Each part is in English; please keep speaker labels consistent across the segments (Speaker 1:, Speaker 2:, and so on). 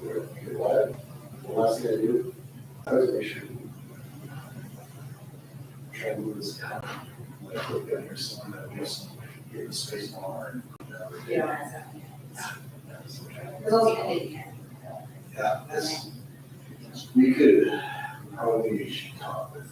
Speaker 1: What? The last thing I do, I was make sure try to move this down. Like put down here some that we just get the space more and.
Speaker 2: Yeah. It's also editing.
Speaker 1: Yeah, we could probably talk with.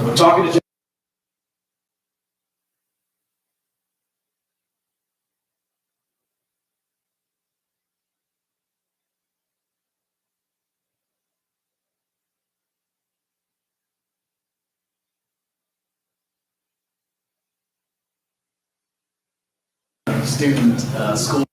Speaker 1: I'm talking to Jim. Student school.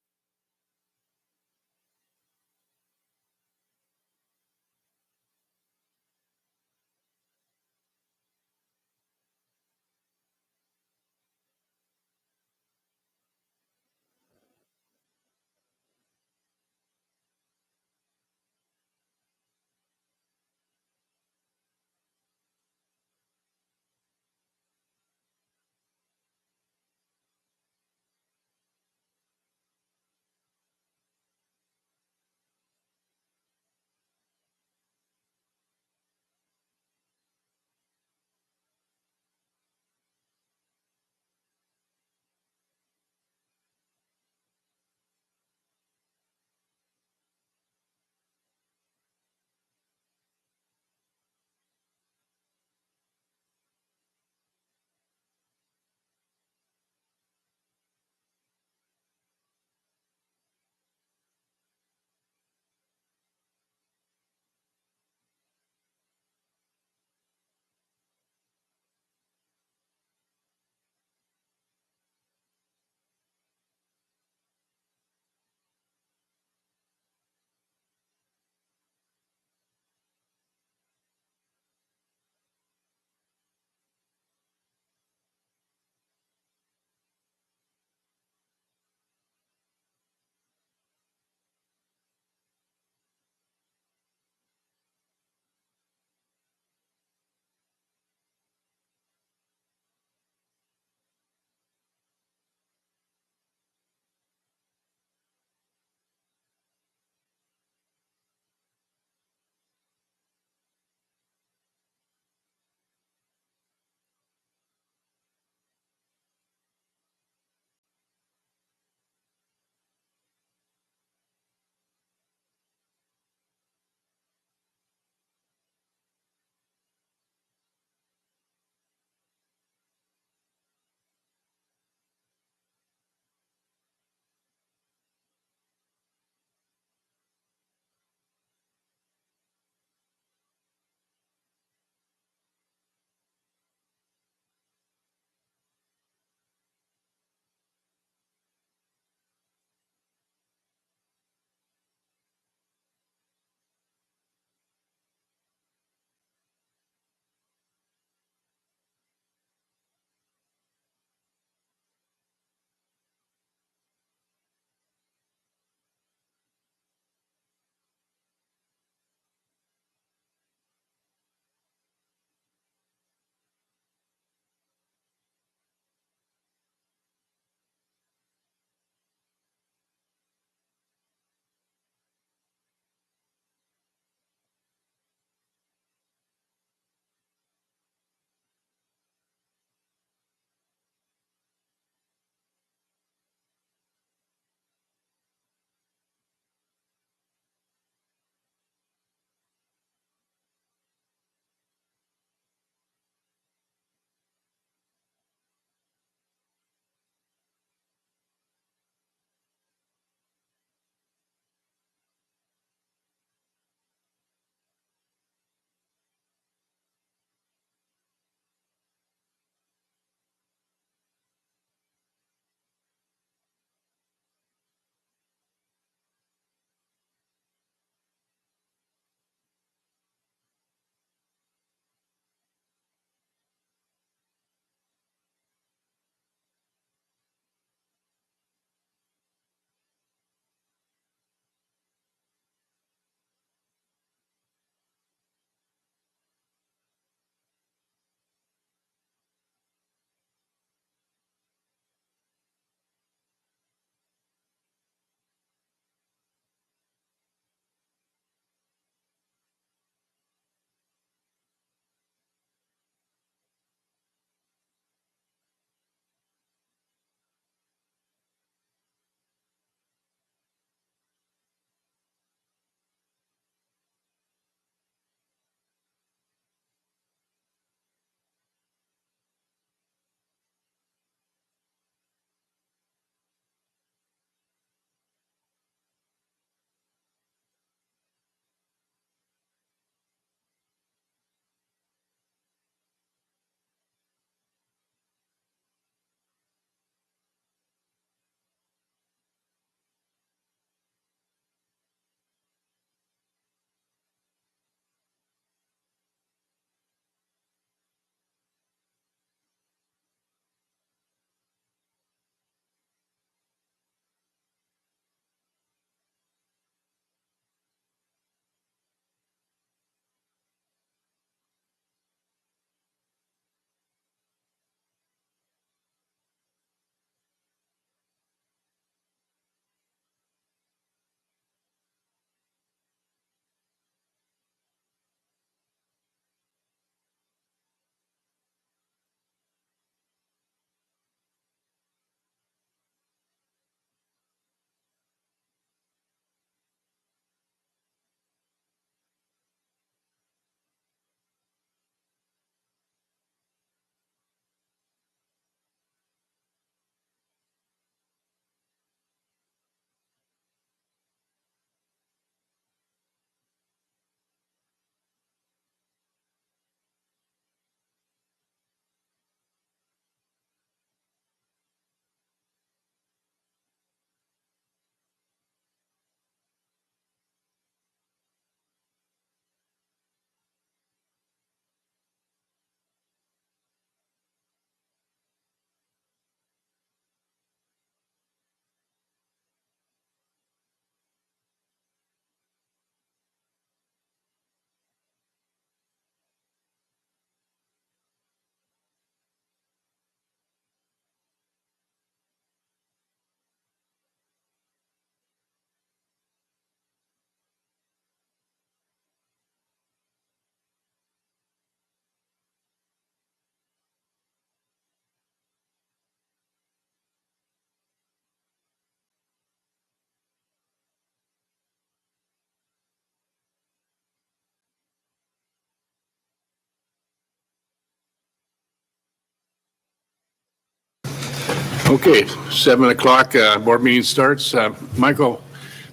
Speaker 3: Okay, 7 o'clock, board meeting starts. Michael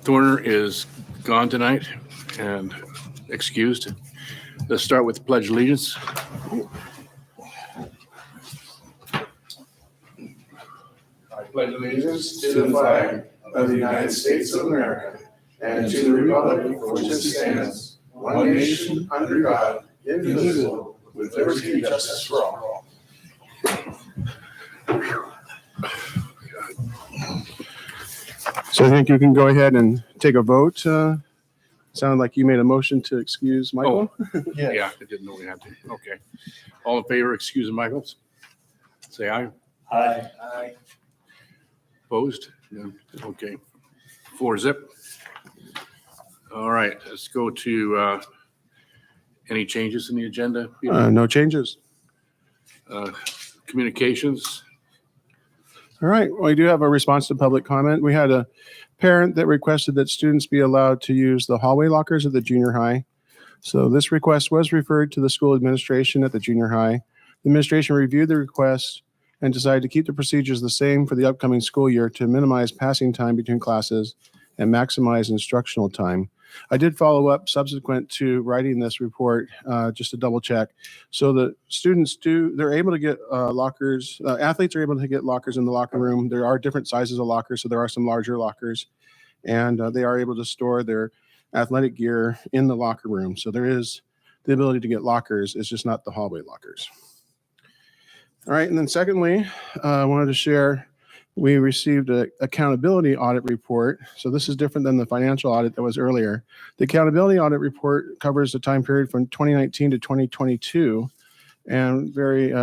Speaker 3: Thorner is gone tonight and excused. Let's start with the Pledge of Allegiance.
Speaker 1: I pledge allegiance to the flag of the United States of America and to the republic for which it stands, one nation, under God, indivisible, with liberty and justice for all.
Speaker 4: So I think you can go ahead and take a vote. Sounded like you made a motion to excuse Michael.
Speaker 3: Yeah, I didn't know we had to. Okay. All in favor, excusing Michael? Say aye.
Speaker 1: Aye.
Speaker 3: Opposed? Yeah. Okay. 4-0. All right, let's go to any changes in the agenda? Peter?
Speaker 4: No changes.
Speaker 3: Communications?
Speaker 4: All right. Well, we do have a response to public comment. We had a parent that requested that students be allowed to use the hallway lockers at the junior high. So this request was referred to the school administration at the junior high. The administration reviewed the request and decided to keep the procedures the same for the upcoming school year to minimize passing time between classes and maximize instructional time. I did follow up subsequent to writing this report, just to double check. So the students they're able to get lockers, athletes are able to get lockers in the locker room. There are different sizes of lockers, so there are some larger lockers, and they are able to store their athletic gear in the locker room. So there is the ability to get lockers, it's just not the hallway lockers. All right, and then secondly, I wanted to share, we received an accountability audit report. So this is different than the financial audit that was earlier. The accountability audit report covers the time period from 2019 to 2022. And very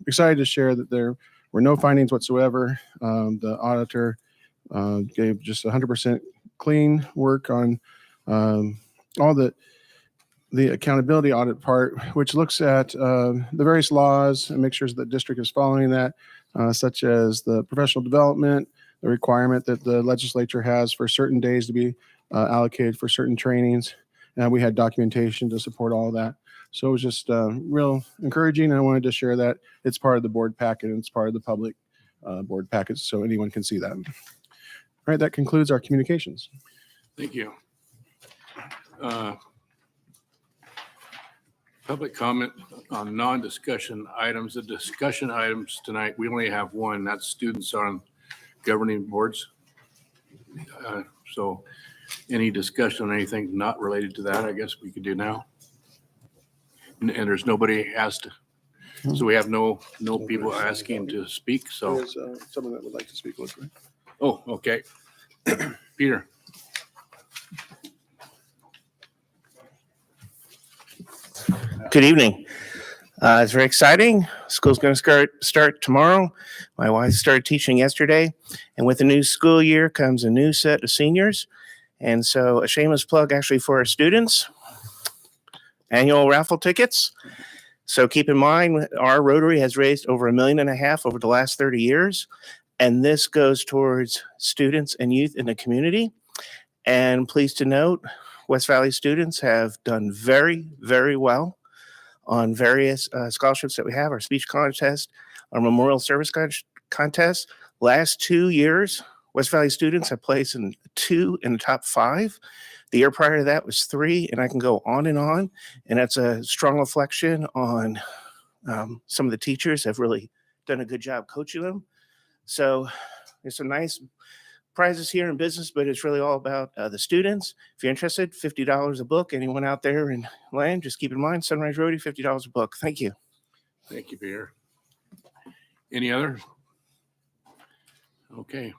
Speaker 4: excited to share that there were no findings whatsoever. The auditor gave just 100% clean work on all the accountability audit part, which looks at the various laws and makes sure that the district is following that. Such as the professional development, the requirement that the legislature has for certain days to be allocated for certain trainings. And we had documentation to support all of that. So it was just real encouraging. I wanted to share that. It's part of the board packet and it's part of the public board package so anyone can see that. All right, that concludes our communications.
Speaker 3: Thank you. Public comment on non-discussion items. The discussion items tonight, we only have one. That's students on governing boards. So any discussion on anything not related to that, I guess we could do now. And there's nobody asked. So we have no people asking to speak. So
Speaker 4: There's someone that would like to speak.
Speaker 3: oh, okay. Peter.
Speaker 5: Good evening. It's very exciting. School's going to start tomorrow. My wife started teaching yesterday, and with the new school year comes a new set of seniors. And so a shameless plug actually for our students, annual raffle tickets. So keep in mind, our Rotary has raised over $1.5 million over the last 30 years, and this goes towards students and youth in the community. And pleased to note, West Valley students have done very, very well on various scholarships that we have, our speech contest, our memorial service contest. Last 2 years, West Valley students have placed in 2 in the top 5. The year prior to that was 3, and I can go on. And that's a strong reflection on some of the teachers have really done a good job coaching them. So there's some nice prizes here in business, but it's really all about the students. If you're interested, $50 a book. Anyone out there in land, just keep in mind, Sunrise Rotary, $50 a book. Thank you.
Speaker 3: Thank you, Peter. Any other? Okay.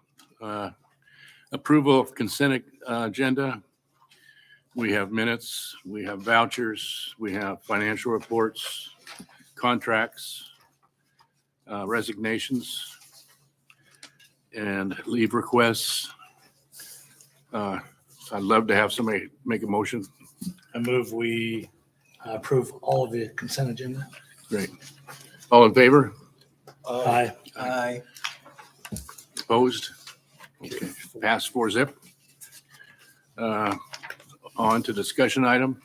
Speaker 3: Approval of consent agenda. We have minutes, we have vouchers, we have financial reports, contracts, resignations, and leave requests. I'd love to have somebody make a motion.
Speaker 6: I move we approve all of the consent agenda.
Speaker 3: Great. All in favor?
Speaker 6: Aye.
Speaker 2: Aye.
Speaker 3: Opposed? Okay. Pass 4-0. On to discussion item.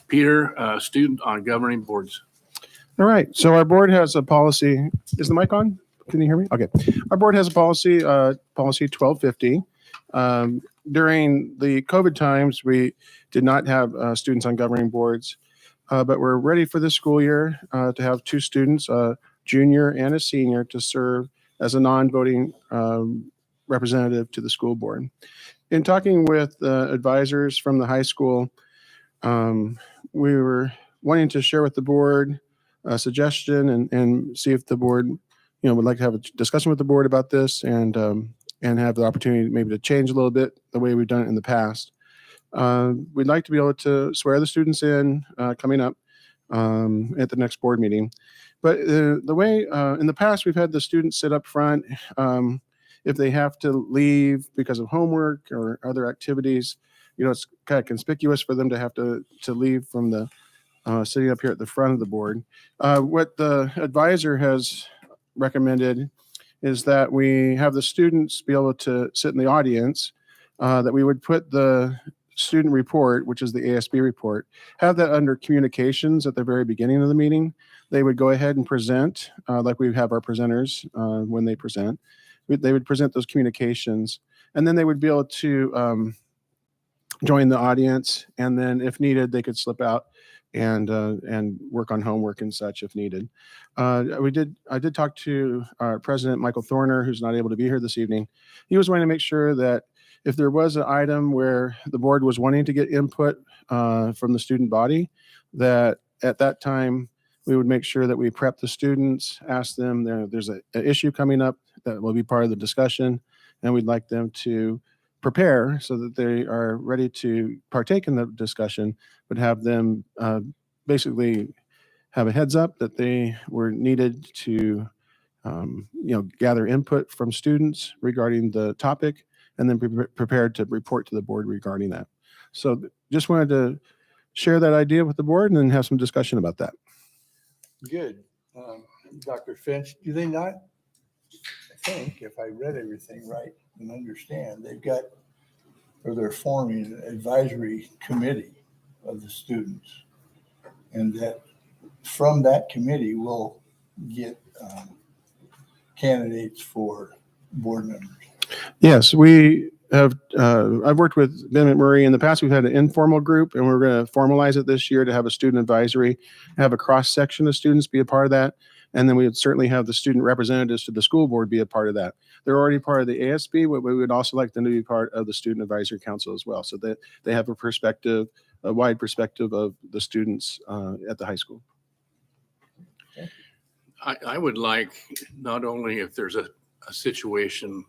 Speaker 3: Peter, student on governing boards.
Speaker 4: All right. So our board has a policy. Is the mic on? Can you hear me? Okay. Our board has a policy, policy 1250. During the COVID times, we did not have students on governing boards, but we're ready for this school year to have 2 students, a junior and a senior, to serve as a non-voting representative to the school board. In talking with advisors from the high school, we were wanting to share with the board a suggestion and see if the board, would like to have a discussion with the board about this and have the opportunity maybe to change a little bit the way we've done it in the past. We'd like to be able to swear the students in coming up at the next board meeting. But the way in the past we've had the students sit up front if they have to leave because of homework or other activities. It's kind of conspicuous for them to have to leave from the sitting up here at the front of the board. What the advisor has recommended is that we have the students be able to sit in the audience, that we would put the student report, which is the ASB report, have that under communications at the very beginning of the meeting. They would go ahead and present, like we have our presenters when they present. They would present those communications, and then they would be able to join the audience, and then if needed, they could slip out and work on homework and such if needed. I did talk to our president, Michael Thorner, who's not able to be here this evening. He was wanting to make sure that if there was an item where the board was wanting to get input from the student body, that at that time we would make sure that we prep the students, ask them, there's an issue coming up that will be part of the discussion, and we'd like them to prepare so that they are ready to partake in the discussion, but have them basically have a heads up that they were needed to gather input from students regarding the topic, and then be prepared to report to the board regarding that. So just wanted to share that idea with the board and then have some discussion about that.
Speaker 7: Good. Dr. Finch, do they not, I think, if I read everything right and understand, they're forming an advisory committee of the students. And that from that committee, we'll get candidates for board members.
Speaker 4: Yes, we have. I've worked with Ben McMurray in the past. We've had an informal group, and we're going to formalize it this year to have a student advisory, have a cross section of students be a part of that, and then we would certainly have the student representatives to the school board be a part of that. They're already part of the ASB, but we would also like them to be part of the student advisory council as well, so that they have a wide perspective of the students at the high school.
Speaker 3: I would like, not only if there's a situation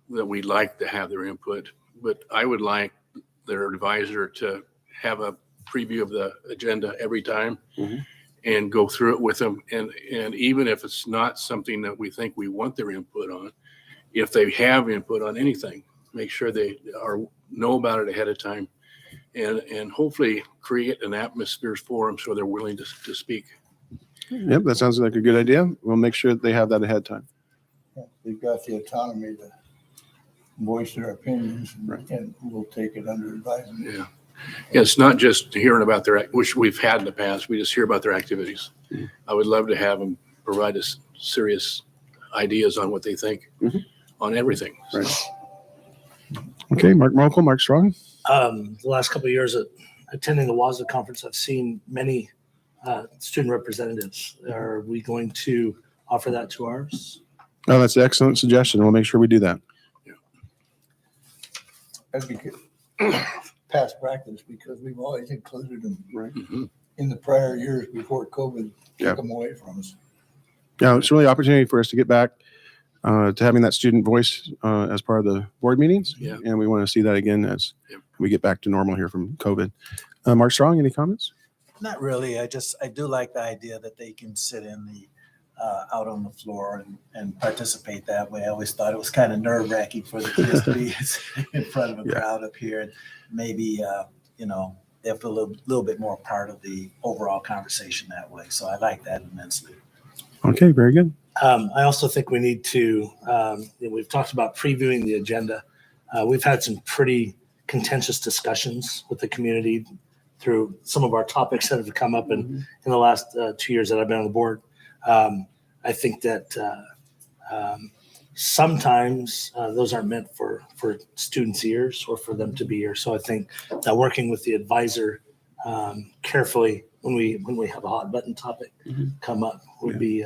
Speaker 3: that we'd like to have their input, but I would like their advisor to have a preview of the agenda every time and go through it with them. And even if it's not something that we think we want their input on, if they have input on anything, make sure they know about it ahead of time and hopefully create an atmosphere for them so they're willing to speak.
Speaker 4: Yep, that sounds like a good idea. We'll make sure that they have that ahead of time.
Speaker 7: Yeah, they've got the autonomy to voice their opinions, and we'll take it under advisement.
Speaker 3: Yeah. It's not just hearing about which we've had in the past. We just hear about their activities. I would love to have them provide us serious ideas on what they think on everything. So.
Speaker 4: Right. Okay, Mark Mokel, Mark Strong.
Speaker 6: The last couple of years attending the WASDA conference, I've seen many student representatives. Are we going to offer that to ours?
Speaker 4: Oh, that's an excellent suggestion. We'll make sure we do that.
Speaker 7: That'd be good. Past practice, because we've always included them in the prior years before COVID took them away from us.
Speaker 4: Yeah, it's really an opportunity for us to get back to having that student voice as part of the board meetings.
Speaker 3: Yeah.
Speaker 4: And we want to see that again as we get back to normal here from COVID. Mark Strong, any comments?
Speaker 8: Not really. I do like the idea that they can sit in the out on the floor and participate that way. I always thought it was kind of nerve wracking for the kids to be in front of a crowd up here, and maybe they feel a little bit more part of the overall conversation that way. So I like that immensely.
Speaker 4: Okay, very good.
Speaker 6: I also think we need to. We've talked about previewing the agenda. We've had some pretty contentious discussions with the community through some of our topics that have come up in the last 2 years that I've been on the board. I think that Sometimes those aren't meant for students' ears or for them to be here. So I think that working with the advisor carefully when we have a hot button topic come up would be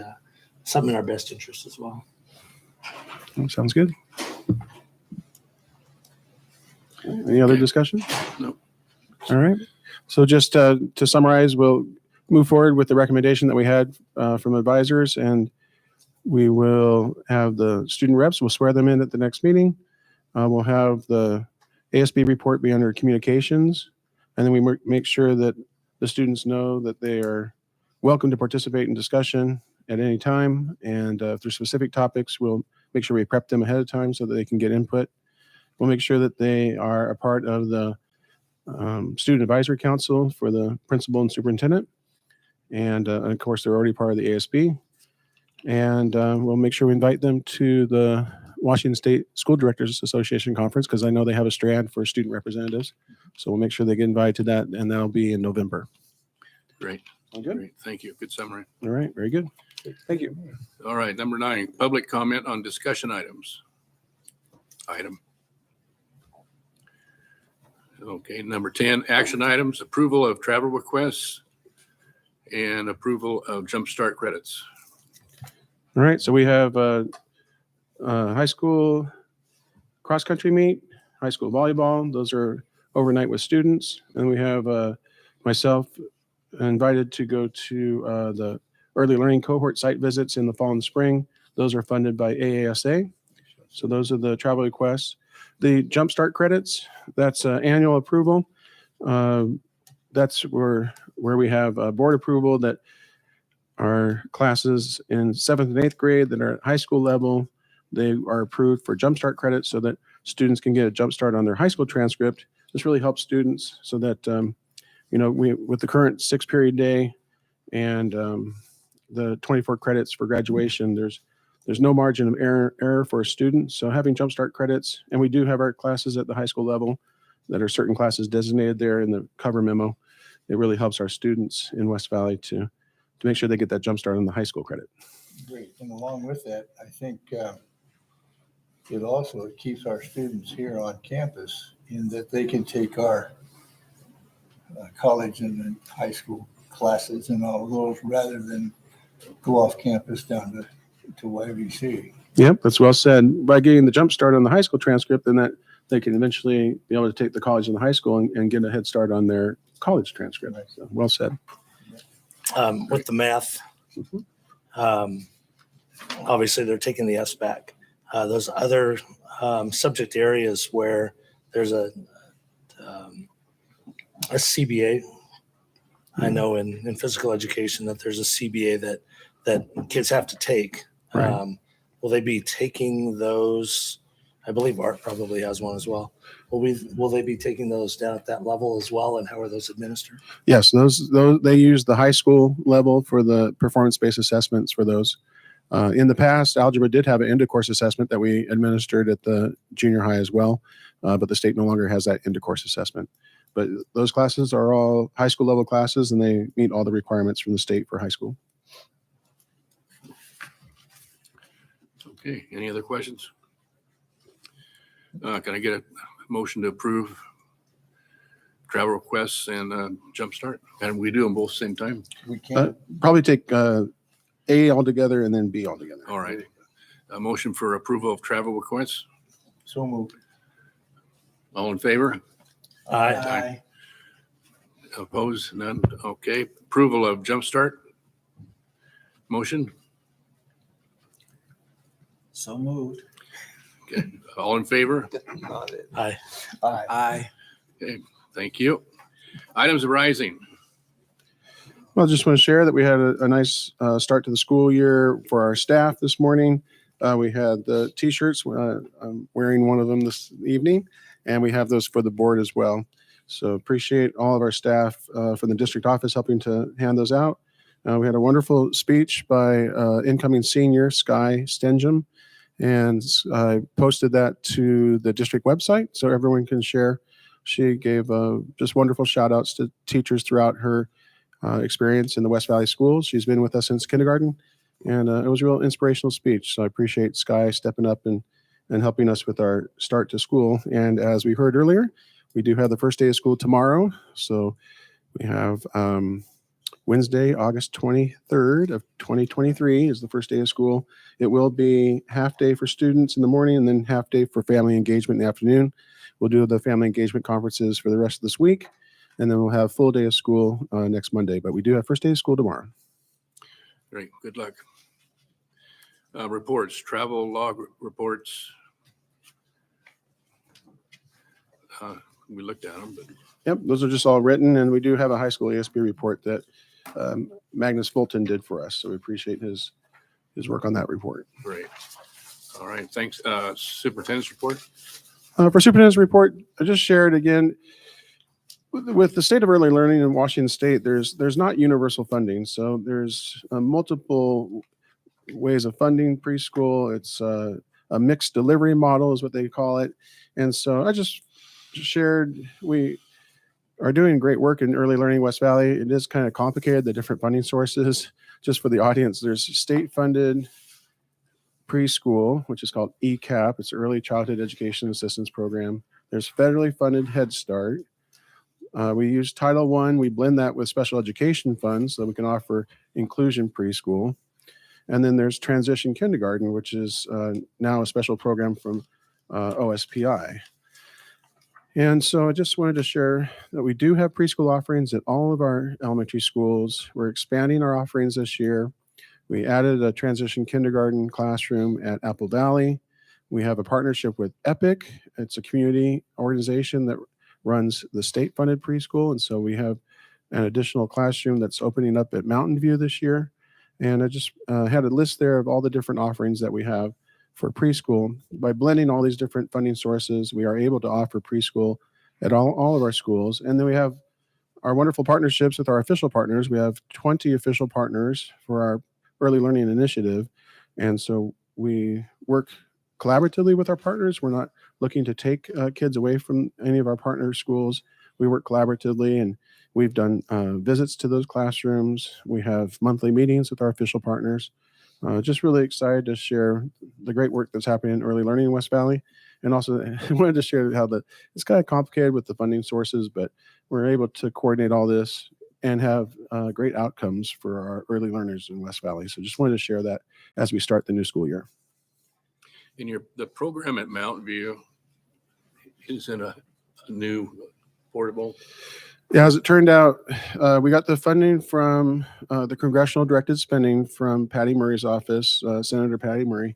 Speaker 6: something in our best interest as well.
Speaker 4: Sounds good. Any other discussion?
Speaker 3: No.
Speaker 4: All right. So just to summarize, we'll move forward with the recommendation that we had from advisors, and we will have the student reps. We'll swear them in at the next meeting. We'll have the ASB report be under communications, and then we make sure that the students know that they are welcome to participate in discussion at any time. And if there's specific topics, we'll make sure we prep them ahead of time so that they can get input. We'll make sure that they are a part of the Student Advisory Council for the principal and superintendent. And of course, they're already part of the ASB. And we'll make sure we invite them to the Washington State School Directors Association Conference, because I know they have a strand for student representatives. So we'll make sure they get invited to that, and that'll be in November.
Speaker 3: Great.
Speaker 4: All good?
Speaker 3: Great. Thank you. Good summary.
Speaker 4: All right, very good. Thank you.
Speaker 3: All right. Number 9, public comment on discussion items. Okay. Number 10, action items, approval of travel requests and approval of jumpstart credits.
Speaker 4: All right, so we have high school cross-country meet, high school volleyball. Those are overnight with students. And we have myself invited to go to the early learning cohort site visits in the fall and spring. Those are funded by AASA. So those are the travel requests. The jumpstart credits, that's annual approval. That's where we have board approval that our classes in 7th and 8th grade that are at high school level, they are approved for jumpstart credits so that students can get a jumpstart on their high school transcript. This really helps students so that, with the current 6-period day and the 24 credits for graduation, there's no margin of error for a student. So having jumpstart credits, and we do have our classes at the high school level that are certain classes designated there in the cover memo. It really helps our students in West Valley to make sure they get that jumpstart on the high school credit.
Speaker 7: Great. And along with that, I think it also keeps our students here on campus in that they can take our college and high school classes and all of those rather than go off campus down to YVC.
Speaker 4: Yep, that's well said. By getting the jump start on the high school transcript, then that they can eventually be able to take the college and the high school and get a head start on their college transcript.
Speaker 7: Right.
Speaker 4: So, well said.
Speaker 6: With the math, obviously they're taking the SBAC. Those other subject areas where there's a CBA. I know in physical education that there's a CBA that kids have to take.
Speaker 4: Right.
Speaker 6: Will they be taking those? I believe Art probably has one as well. Will they be taking those down at that level as well? And how are those administered?
Speaker 4: Yes, those they use the high school level for the performance-based assessments for those. In the past, algebra did have an end-of-course assessment that we administered at the junior high as well, but the state no longer has that end-of-course assessment. But those classes are all high school level classes, and they meet all the requirements from the state for high school.
Speaker 3: Okay. Any other questions? Can I get a motion to approve travel requests and jumpstart? And we do them both same time.
Speaker 7: We can't.
Speaker 4: Probably take A all together and then B all together.
Speaker 3: All right. A motion for approval of travel requests.
Speaker 7: So moved.
Speaker 3: All in favor?
Speaker 6: Aye.
Speaker 3: Opposed? None? Okay. Approval of jumpstart. Motion.
Speaker 8: So moved.
Speaker 3: Okay. All in favor?
Speaker 6: Aye.
Speaker 8: Aye.
Speaker 3: Okay. Thank you. Items arising.
Speaker 4: Well, I just want to share that we had a nice start to the school year for our staff this morning. We had the T-shirts. I'm wearing one of them this evening, and we have those for the board as well. So appreciate all of our staff from the district office helping to hand those out. We had a wonderful speech by incoming senior Sky Stengham, and I posted that to the district website so everyone can share. She gave just wonderful shout outs to teachers throughout her experience in the West Valley schools. She's been with us since kindergarten, And it was a real inspirational speech. So I appreciate Sky stepping up and helping us with our start to school. And as we heard earlier, we do have the first day of school tomorrow. So we have Wednesday, August 23rd of 2023 is the first day of school. It will be half day for students in the morning and then half day for family engagement in the afternoon. We'll do the family engagement conferences for the rest of this week. And then we'll have full day of school next Monday. But we do have first day of school tomorrow.
Speaker 3: Great, good luck. Reports, travel log reports. We looked at them, but
Speaker 4: Yep, those are just all written, and we do have a high school ASB report that Magnus Fulton did for us. So we appreciate his work on that report.
Speaker 3: great. All right, thanks. Superintendent's report.
Speaker 4: For superintendent's report, I just shared again with the state of early learning in Washington State. There's not universal funding, so there's multiple ways of funding preschool. It's a mixed delivery model is what they call it, and so I just shared we are doing great work in early learning West Valley. It is kind of complicated, the different funding sources. Just for the audience, there's state funded preschool, which is called ECAP. It's Early Childhood Education Assistance Program. There's federally funded Head Start. We use Title I. We blend that with special education funds so that we can offer inclusion preschool. And then there's transition kindergarten, which is now a special program from OSPI. And so I just wanted to share that we do have preschool offerings at all of our elementary schools. We're expanding our offerings this year. We added a transition kindergarten classroom at Apple Valley. We have a partnership with EPIC. It's a community organization that runs the state-funded preschool. And so we have an additional classroom that's opening up at Mountain View this year. And I just had a list there of all the different offerings that we have for preschool. By blending all these different funding sources, we are able to offer preschool at all of our schools. And then we have our wonderful partnerships with our official partners. We have 20 official partners for our early learning initiative. And so we work collaboratively with our partners. We're not looking to take kids away from any of our partner schools. We work collaboratively, and we've done visits to those classrooms. We have monthly meetings with our official partners. Just really excited to share the great work that's happening in early learning in West Valley. And also I wanted to share how it's kind of complicated with the funding sources, but we're able to coordinate all this and have great outcomes for our early learners in West Valley. So just wanted to share that as we start the new school year.
Speaker 3: In the program at Mountain View, is it a new portable?
Speaker 4: Yeah, as it turned out, we got the funding from the congressional directed spending from Patty Murray's office, Senator Patty Murray.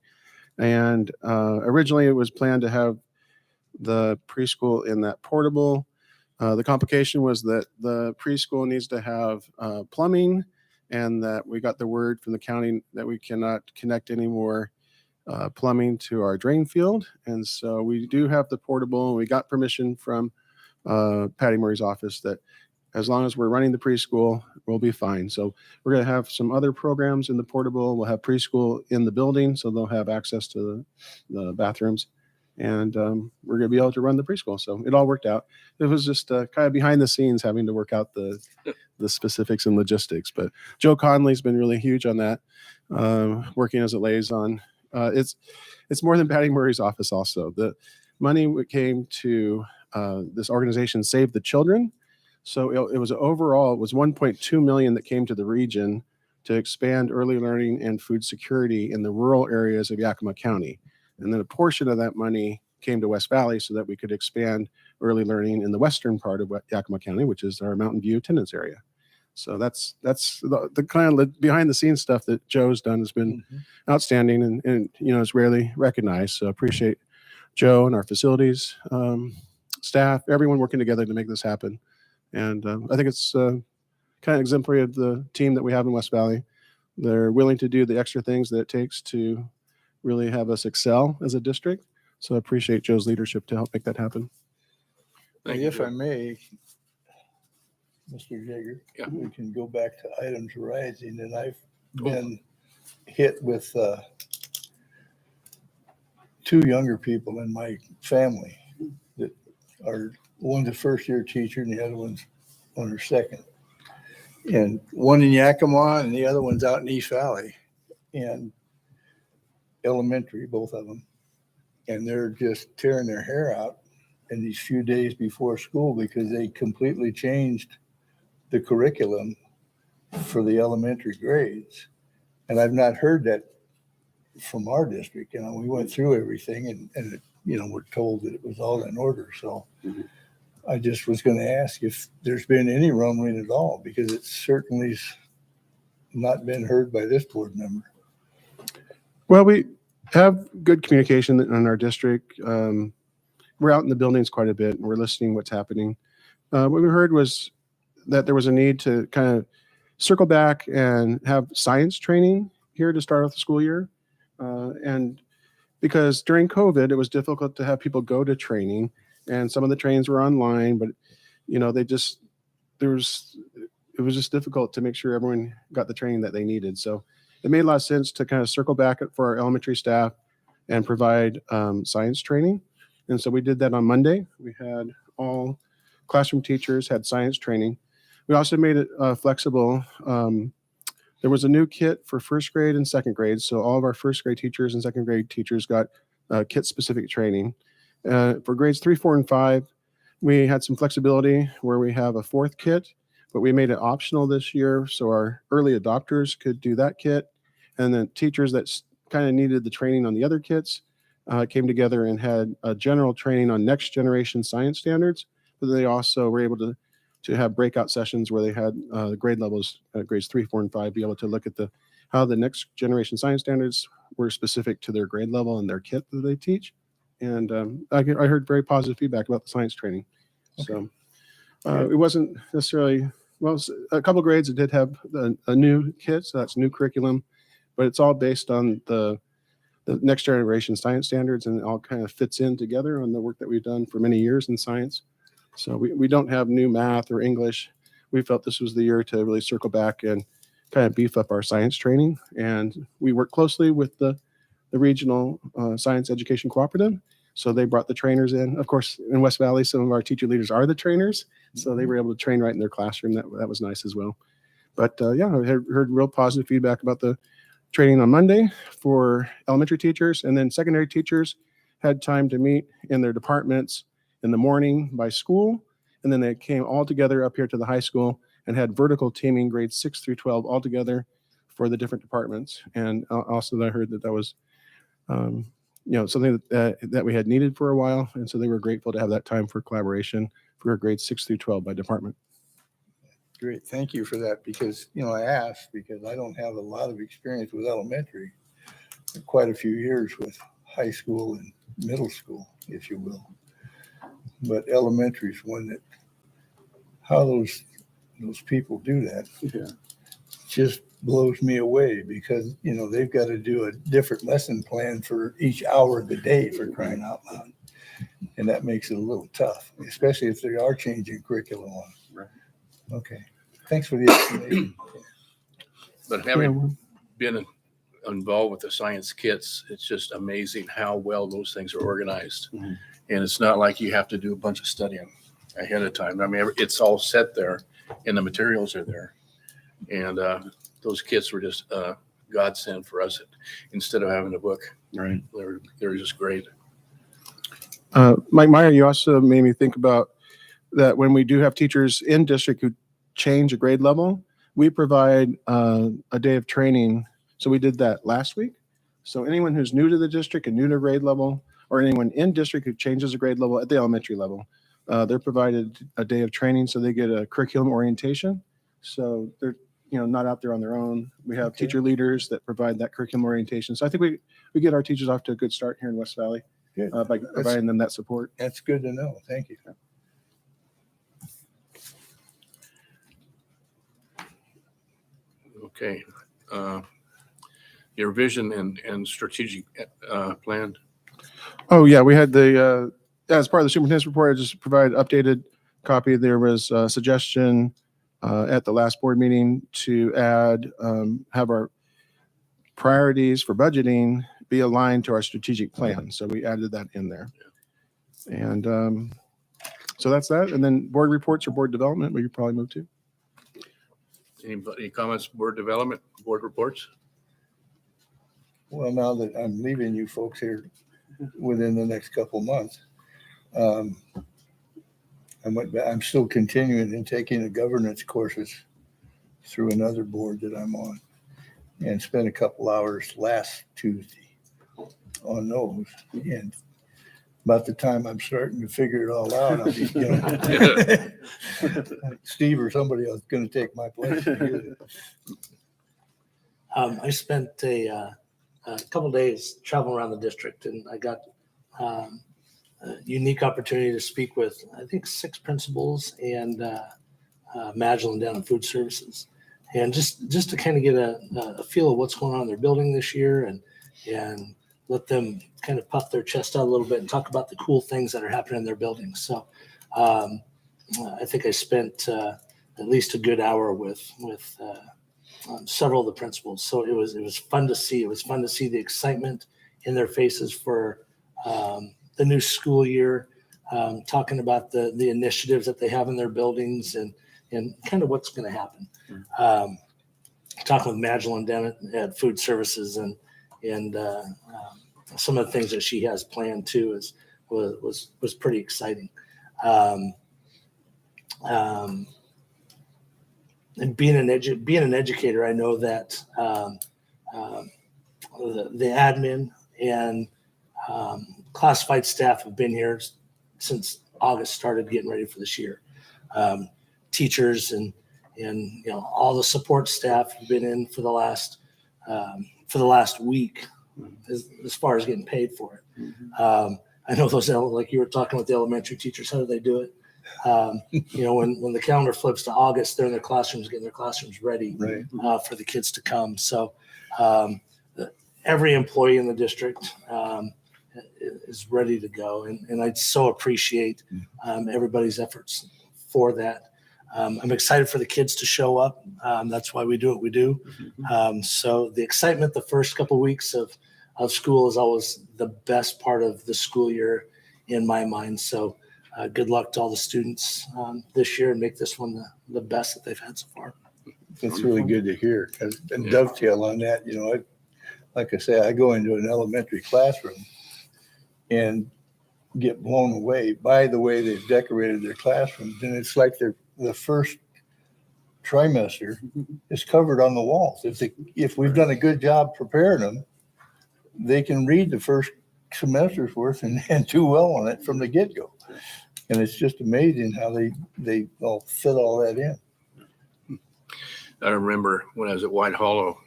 Speaker 4: And originally it was planned to have the preschool in that portable. The complication was that the preschool needs to have plumbing, and that we got the word from the county that we cannot connect any more plumbing to our drain field. And so we do have the portable, and we got permission from Patty Murray's office that as long as we're running the preschool, we'll be fine. So we're going to have some other programs in the portable. We'll have preschool in the building, so they'll have access to the bathrooms, and we're going to be able to run the preschool. So it all worked out. It was just kind of behind the scenes having to work out the specifics and logistics. But Joe Conley's been really huge on that, working as a liaison. It's more than Patty Murray's office also. The money came to this organization, Save the Children. So it was overall, it was 1.2 million that came to the region to expand early learning and food security in the rural areas of Yakima County. And then a portion of that money came to West Valley so that we could expand early learning in the western part of Yakima County, which is our Mountain View attendance area. So that's the kind of behind the scenes stuff that Joe's done has been outstanding, and is rarely recognized. So appreciate Joe and our facilities staff, everyone working together to make this happen. And I think it's kind of exemplary of the team that we have in West Valley. They're willing to do the extra things that it takes to really have us excel as a district. So I appreciate Joe's leadership to help make that happen.
Speaker 3: Thank you,
Speaker 7: If
Speaker 3: Joe.
Speaker 7: I may, Mr. Jaeger,
Speaker 3: Yeah.
Speaker 7: we can go back to items arising, and I've been hit with two younger people in my family that are, one's a first-year teacher and the other one's on her second. And one in Yakima and the other one's out in East Valley. in elementary, both of them. And they're just tearing their hair out in these few days before school because they completely changed the curriculum for the elementary grades. And I've not heard that from our district. You know, we went through everything and you know, we're told that it was all in order. So I just was going to ask if there's been any rumbling at all, because it certainly's not been heard by this board member.
Speaker 4: Well, we have good communication in our district. We're out in the buildings quite a bit and we're listening what's happening. What we heard was that there was a need to kind of circle back and have science training here to start off the school year. And because during COVID, it was difficult to have people go to training, and some of the trainings were online, but you know, it was just difficult to make sure everyone got the training that they needed. So it made a lot of sense to kind of circle back for our elementary staff and provide science training. And so we did that on Monday. We had all classroom teachers had science training. We also made it flexible. There was a new kit for first grade and second grade. So all of our first grade teachers and second grade teachers got kit specific training. For grades 3, 4, and 5, we had some flexibility where we have a fourth kit, but we made it optional this year. So our early adopters could do that kit. And then teachers that kind of needed the training on the other kits came together and had a general training on next generation science standards, but they also were able to have breakout sessions where they had grade levels, grades 3, 4, and 5, be able to look at how the next generation science standards were specific to their grade level and their kit that they teach. And I heard very positive feedback about the science training. Okay. So it wasn't necessarily, well, a couple grades it did have a new kit, so that's new curriculum, but it's all based on the next generation science standards, and it all kind of fits in together on the work that we've done for many years in science. So we don't have new math or English. We felt this was the year to really circle back and kind of beef up our science training. And we work closely with the regional science education cooperative. So they brought the trainers in. Of course, in West Valley, some of our teacher leaders are the trainers. So they were able to train right in their classroom. That was nice as well. But yeah, I heard real positive feedback about the training on Monday for elementary teachers, and then secondary teachers had time to meet in their departments in the morning by school, and then they came all together up here to the high school and had vertical teaming grades 6 through 12 all together for the different departments. And also I heard that was something that we had needed for a while, and so they were grateful to have that time for collaboration for grades 6 through 12 by department.
Speaker 7: Great, thank you for that, because I asked because I don't have a lot of experience with elementary, quite a few years with high school and middle school, if you will. But elementary is one that, how those people do that, just blows me away, because they've got to do a different lesson plan for each hour of the day, for crying out loud, and that makes it a little tough, especially if they are changing curriculum on. Right. Okay, thanks for the explanation.
Speaker 3: But having been involved with the science kits, it's just amazing how well those things are organized. Mm-hmm. And it's not like you have to do a bunch of studying ahead of time. I mean, it's all set there and the materials are there. And those kits were just godsend for us instead of having a book. Right. They're just great.
Speaker 4: Mike Meyer, you also made me think about that when we do have teachers in district who change a grade level, we provide a day of training. So we did that last week. So anyone who's new to the district and new to grade level, or anyone in district who changes a grade level at the elementary level, they're provided a day of training, so they get a curriculum orientation. So they're not out there on their own. We have teacher leaders that provide that curriculum orientation. So I think we get our teachers off to a good start here in West Valley by providing them that support.
Speaker 7: That's good to know. Thank you.
Speaker 3: Okay. Your vision and strategic plan.
Speaker 4: Oh yeah, we had the as part of the superintendent's report, I just provided updated copy. There was a suggestion at the last board meeting to add have our priorities for budgeting be aligned to our strategic plan. So we added that in there. And so that's that. And then board reports or board development, we could probably move to.
Speaker 3: Any comments, board development, board reports?
Speaker 7: well, now that I'm leaving you folks here within the next couple months, um, I'm still continuing and taking the governance courses through another board that I'm on, and spent a couple hours last Tuesday on those. And about the time I'm starting to figure it all out, I'll be, Steve or somebody else is going to take my place.
Speaker 6: I spent a couple days traveling around the district, and I got a unique opportunity to speak with, I think, 6 principals and Magdalene down in food services. And just to kind of get a feel of what's going on in their building this year, and let them kind of puff their chest out a little bit and talk about the cool things that are happening in their buildings. So I think I spent at least a good hour with several of the principals. So it was fun to see. It was fun to see the excitement in their faces for the new school year, talking about the initiatives that they have in their buildings and kind of what's going to happen. Talking with Magdalene down at food services and some of the things that she has planned too was pretty exciting. And being an educator, I know that the admin and classified staff have been here since August started getting ready for this year. Teachers and all the support staff have been in for the last week as far as getting paid for it. I know those, like you were talking with the elementary teachers, how do they do it? When the calendar flips to August, they're in their classrooms, getting their classrooms ready for the kids to come. So every employee in the district is ready to go. And I so appreciate everybody's efforts for that. I'm excited for the kids to show up. That's why we do what we do. So the excitement the first couple of weeks of school is always the best part of the school year in my mind. So good luck to all the students this year, and make this one the best that they've had so far.
Speaker 7: That's really good to hear. And dovetail on that, like I say, I go into an elementary classroom and get blown away by the way they've decorated their classrooms. And it's like the first trimester is covered on the walls. If we've done a good job preparing them, they can read the first semester's worth and do well on it from the get-go. And it's just amazing how they all fit all that in.
Speaker 3: I remember when I was at White Hollow,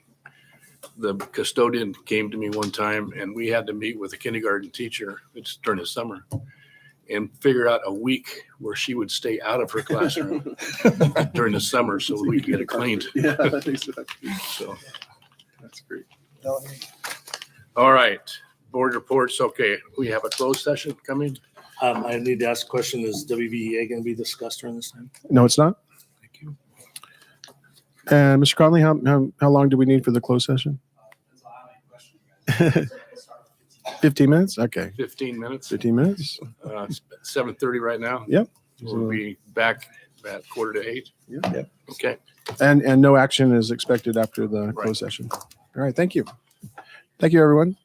Speaker 3: the custodian came to me one time and we had to meet with a kindergarten teacher. It's during the summer, and figure out a week where she would stay out of her classroom during the summer so we could get it cleaned.
Speaker 4: Yeah, exactly.
Speaker 3: So
Speaker 4: That's great.
Speaker 3: all right, board reports. Okay, we have a closed session coming.
Speaker 6: I need to ask a question. Is WVEA going to be discussed during this time?
Speaker 4: No, it's not.
Speaker 3: Thank you.
Speaker 4: And Mr. Conley, how long do we need for the closed session? 15 minutes? Okay.
Speaker 3: 15 minutes.
Speaker 4: 15 minutes?
Speaker 3: It's 7:30 right now.
Speaker 4: Yep.
Speaker 3: We'll be back at 7:45.
Speaker 7: Yep.
Speaker 3: Okay.
Speaker 4: And no action is expected after the closed session. All right. Thank you. Thank you, everyone.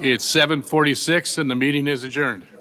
Speaker 3: It's 7:46 and the meeting is adjourned.